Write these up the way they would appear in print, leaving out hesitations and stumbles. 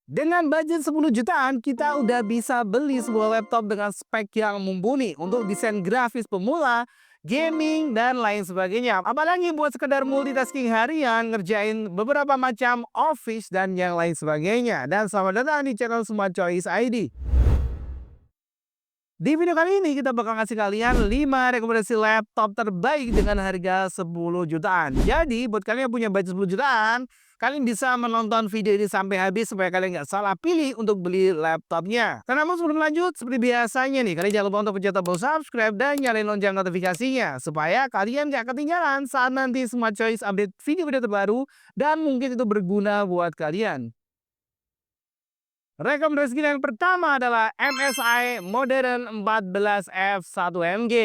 Dengan budget 10 jutaan, kita udah bisa beli sebuah laptop dengan spek yang mumpuni untuk desain grafis pemula, gaming, dan lain sebagainya. Apalagi buat sekedar multitasking harian, ngerjain beberapa macam office, dan yang lain sebagainya. Dan selamat datang di channel Smart Choice ID. Di video kali ini kita bakal ngasih kalian 5 rekomendasi laptop terbaik dengan harga 10 jutaan. Jadi buat kalian yang punya budget 10 jutaan, kalian bisa menonton video ini sampai habis supaya kalian nggak salah pilih untuk beli laptopnya. Dan namun sebelum lanjut, seperti biasanya nih, kalian jangan lupa untuk pencet tombol subscribe dan nyalain lonceng notifikasinya supaya kalian nggak ketinggalan saat nanti Smart Choice update video-video terbaru dan mungkin itu berguna buat kalian. Rekomendasi yang pertama adalah MSI Modern 14F1MG.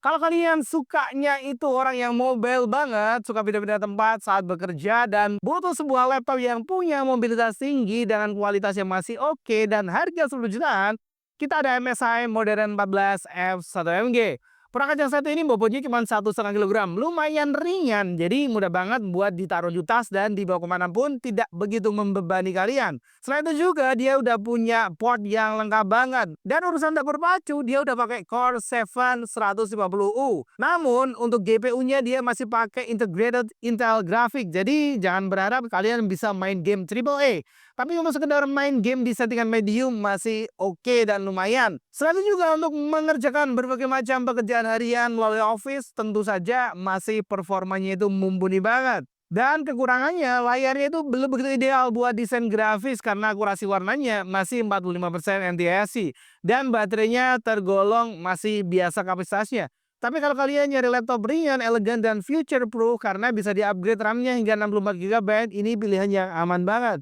Kalau kalian sukanya itu orang yang mobile banget, suka pindah-pindah tempat saat bekerja dan butuh sebuah laptop yang punya mobilitas tinggi dengan kualitas yang masih oke dan harga 10 jutaan, kita ada MSI Modern 14F1MG. Perangkat yang satu ini bobotnya cuma 1,5 kilogram, lumayan ringan, jadi mudah banget buat ditaruh di tas dan dibawa kemanapun, tidak begitu membebani kalian. Selain itu juga dia udah punya port yang lengkap banget. Dan urusan dapur pacu dia udah pakai Core 7 150U. Namun untuk GPU-nya dia masih pakai integrated Intel Graphic. Jadi jangan berharap kalian bisa main game AAA. Tapi untuk sekedar main game di settingan medium masih oke dan lumayan. Selain itu juga untuk mengerjakan berbagai macam pekerjaan harian melalui Office tentu saja masih performanya itu mumpuni banget. Dan kekurangannya, layarnya itu belum begitu ideal buat desain grafis karena akurasi warnanya masih 45% NTSC. Dan baterainya tergolong masih biasa kapasitasnya. Tapi kalau kalian nyari laptop ringan, elegan, dan future proof karena bisa di-upgrade RAM-nya hingga 64 GB, ini pilihan yang aman banget.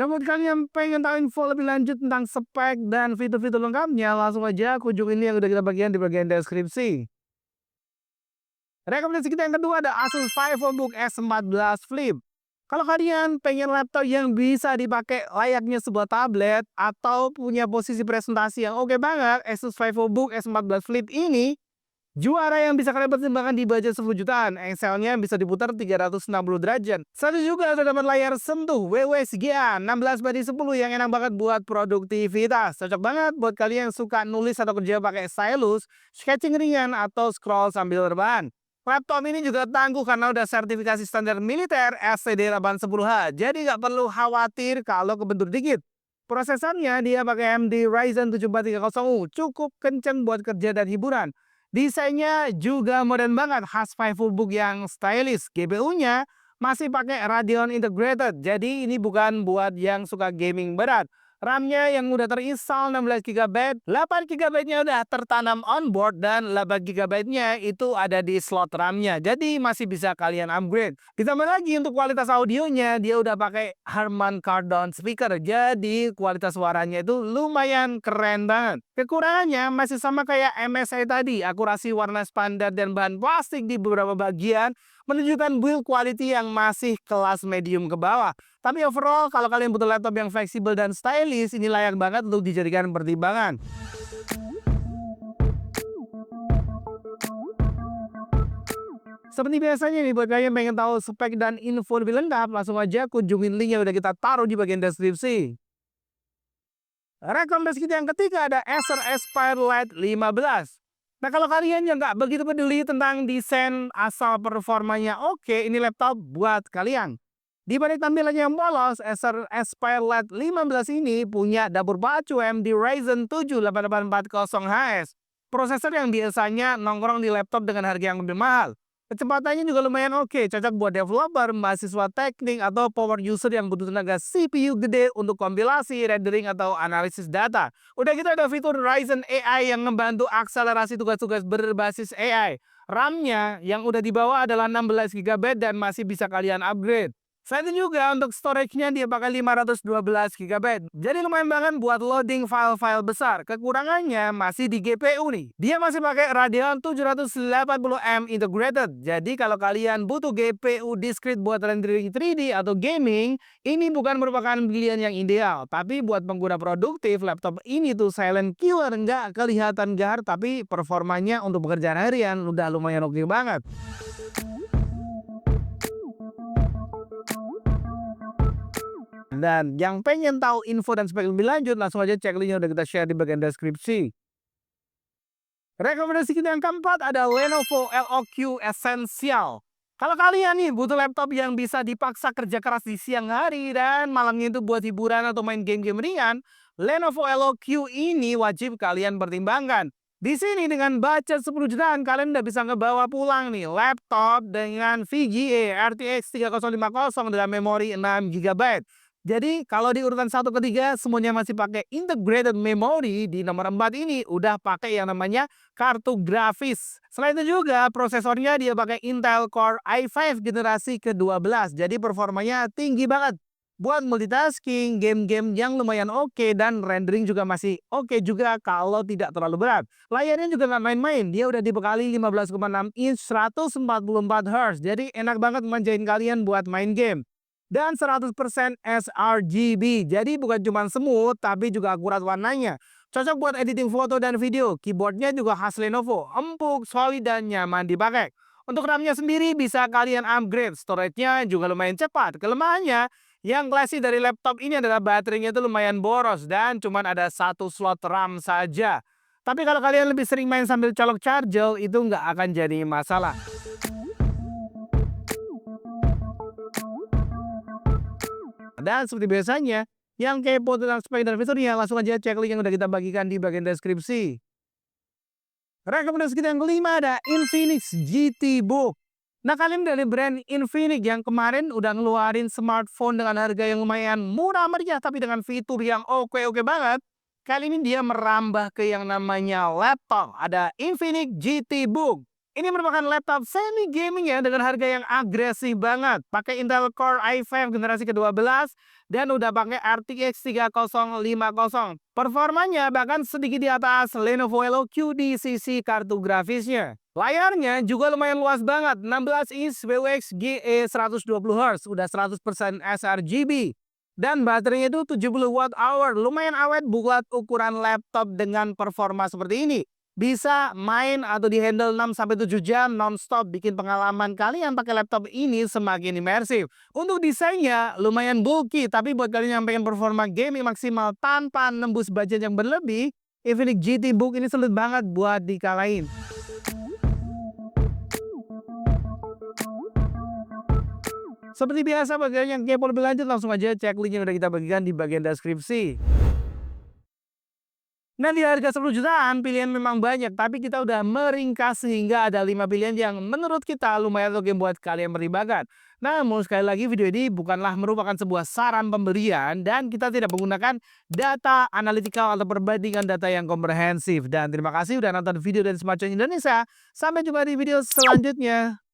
Namun kalian pengen tahu info lebih lanjut tentang spek dan fitur-fitur lengkapnya, langsung aja kunjungin yang udah kita bagian di bagian deskripsi. Rekomendasi kita yang kedua ada Asus VivoBook S14 Flip. Kalau kalian pengen laptop yang bisa dipakai layaknya sebuah tablet atau punya posisi presentasi yang oke banget, Asus VivoBook S14 Flip ini juara yang bisa kalian pertimbangkan di budget 10 jutaan. Excelnya bisa diputar 360 derajat. Satu juga ada dapat layar sentuh WWSGA 16:10 yang enak banget buat produktivitas. Cocok banget buat kalian yang suka nulis atau kerja pakai stylus, sketching ringan, atau scroll sambil rebahan. Laptop ini juga tangguh karena udah sertifikasi standar militer SCD-810H. Jadi nggak perlu khawatir kalau kebentur dikit. Prosesornya dia pakai AMD Ryzen 7430U, cukup kenceng buat kerja dan hiburan. Desainnya juga modern banget, khas VivoBook yang stylish. GPU-nya masih pakai Radeon Integrated, jadi ini bukan buat yang suka gaming berat. RAM-nya yang udah terinstall 16 GB, 8 GB-nya udah tertanam onboard dan 8 GB-nya itu ada di slot RAM-nya. Jadi masih bisa kalian upgrade. Ditambah lagi untuk kualitas audionya, dia udah pakai Harman Kardon speaker. Jadi kualitas suaranya itu lumayan keren banget. Kekurangannya masih sama kayak MSI tadi, akurasi warna standar dan bahan plastik di beberapa bagian menunjukkan build quality yang masih kelas medium ke bawah. Tapi overall, kalau kalian butuh laptop yang fleksibel dan stylish, ini layak banget untuk dijadikan pertimbangan. Seperti biasanya nih, buat kalian yang pengen tahu spek dan info lebih lengkap, langsung aja kunjungin link yang udah kita taruh di bagian deskripsi. Rekomendasi kita yang ketiga ada Acer Aspire Lite 15. Nah, kalau kalian yang nggak begitu peduli tentang desain asal performanya oke, ini laptop buat kalian. Di balik tampilannya yang polos, Acer Aspire Lite 15 ini punya dapur pacu AMD Ryzen 7 8840HS. Prosesor yang biasanya nongkrong di laptop dengan harga yang lebih mahal. Kecepatannya juga lumayan oke, cocok buat developer, mahasiswa teknik, atau power user yang butuh tenaga CPU gede untuk kompilasi, rendering, atau analisis data. Udah gitu ada fitur Ryzen AI yang membantu akselerasi tugas-tugas berbasis AI. RAM-nya yang udah dibawa adalah 16 GB dan masih bisa kalian upgrade. Selain itu juga untuk storage-nya dia pakai 512 GB. Jadi lumayan banget buat loading file-file besar. Kekurangannya masih di GPU nih. Dia masih pakai Radeon 780M integrated. Jadi kalau kalian butuh GPU discrete buat rendering 3D atau gaming, ini bukan merupakan pilihan yang ideal. Tapi buat pengguna produktif, laptop ini tuh silent killer, nggak kelihatan gahar, tapi performanya untuk pekerjaan harian udah lumayan oke banget. Dan yang pengen tahu info dan spek lebih lanjut, langsung aja cek linknya udah kita share di bagian deskripsi. Rekomendasi kita yang keempat ada Lenovo LOQ Essential. Kalau kalian nih butuh laptop yang bisa dipaksa kerja keras di siang hari dan malamnya itu buat hiburan atau main game-game ringan, Lenovo LOQ ini wajib kalian pertimbangkan. Di sini dengan budget 10 jutaan kalian udah bisa ngebawa pulang nih laptop dengan VGA RTX 3050 dengan memori 6 GB. Jadi kalau di urutan 1 ke 3 semuanya masih pakai integrated memory, di nomor 4 ini udah pakai yang namanya kartu grafis. Selain itu juga prosesornya dia pakai Intel Core i5 generasi ke-12. Jadi performanya tinggi banget. Buat multitasking, game-game yang lumayan oke dan rendering juga masih oke juga kalau tidak terlalu berat. Layarnya juga nggak main-main, dia udah dibekali 15,6 inch 144 Hz. Jadi enak banget manjain kalian buat main game. Dan 100% sRGB, jadi bukan cuma semut tapi juga akurat warnanya. Cocok buat editing foto dan video. Keyboardnya juga khas Lenovo, empuk, solid, dan nyaman dipakai. Untuk RAM-nya sendiri bisa kalian upgrade, storage-nya juga lumayan cepat. Kelemahannya, yang klasik dari laptop ini adalah baterainya itu lumayan boros dan cuma ada satu slot RAM saja. Tapi kalau kalian lebih sering main sambil colok charger, itu nggak akan jadi masalah. Dan seperti biasanya, yang kepo tentang spek dan fiturnya, langsung aja cek link yang udah kita bagikan di bagian deskripsi. Rekomendasi kita yang kelima ada Infinix GT Book. Nah, kalian dari brand Infinix yang kemarin udah ngeluarin smartphone dengan harga yang lumayan murah meriah tapi dengan fitur yang oke-oke banget. Kali ini dia merambah ke yang namanya laptop. Ada Infinix GT Book. Ini merupakan laptop semi gaming ya dengan harga yang agresif banget. Pakai Intel Core i5 generasi ke-12 dan udah pakai RTX 3050. Performanya bahkan sedikit di atas Lenovo LOQ di sisi kartu grafisnya. Layarnya juga lumayan luas banget, 16 inch WX GE 120 Hz, udah 100% sRGB. Dan baterainya itu 70 watt hour, lumayan awet buat ukuran laptop dengan performa seperti ini. Bisa main atau di-handle 6-7 jam non-stop, bikin pengalaman kalian pakai laptop ini semakin imersif. Untuk desainnya lumayan bulky, tapi buat kalian yang pengen performa gaming maksimal tanpa nembus budget yang berlebih, Infinix GT Book ini sulit banget buat dikalahin. Seperti biasa, bagi kalian yang kepo lebih lanjut, langsung aja cek link yang udah kita bagikan di bagian deskripsi. Nah, di harga 10 jutaan pilihan memang banyak, tapi kita udah meringkas sehingga ada 5 pilihan yang menurut kita lumayan oke buat kalian pertimbangkan. Namun sekali lagi video ini bukanlah merupakan sebuah saran pembelian dan kita tidak menggunakan data analitikal atau perbandingan data yang komprehensif. Dan terima kasih udah nonton video dari Smart Choice Indonesia. Sampai jumpa di video selanjutnya.